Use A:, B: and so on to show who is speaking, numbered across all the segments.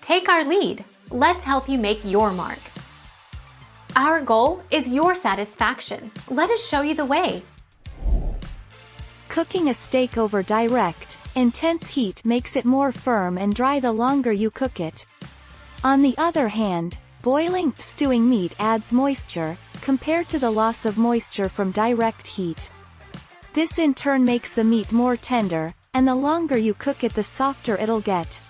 A: take our lead. Let's help you make your mark. Our goal is your satisfaction. Let us show you the way.
B: Cooking a steak over direct, intense heat makes it more firm and dry the longer you cook it. On the other hand, boiling, stewing meat adds moisture, compared to the loss of moisture from direct heat. This in turn makes the meat more tender, and the longer you cook it the softer it'll get.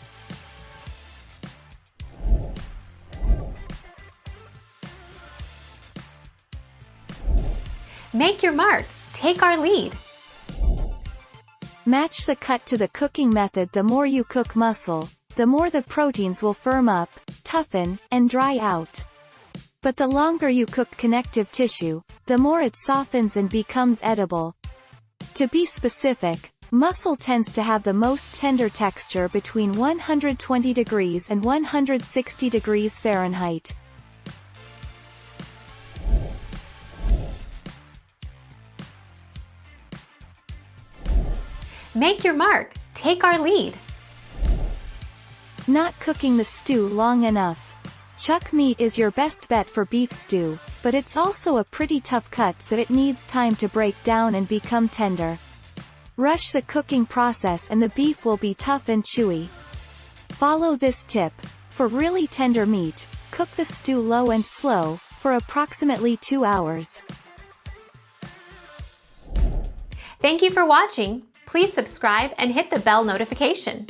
A: Make your mark. Take our lead.
B: Match the cut to the cooking method. The more you cook muscle, the more the proteins will firm up, toughen, and dry out. But the longer you cook connective tissue, the more it softens and becomes edible. To be specific, muscle tends to have the most tender texture between 120 degrees and 160 degrees Fahrenheit.
A: Make your mark. Take our lead.
B: Not cooking the stew long enough. Chuck meat is your best bet for beef stew, but it's also a pretty tough cut, so it needs time to break down and become tender. Rush the cooking process and the beef will be tough and chewy. Follow this tip. For really tender meat, cook the stew low and slow, for approximately 2 hours.
A: Thank you for watching. Please subscribe and hit the bell notification.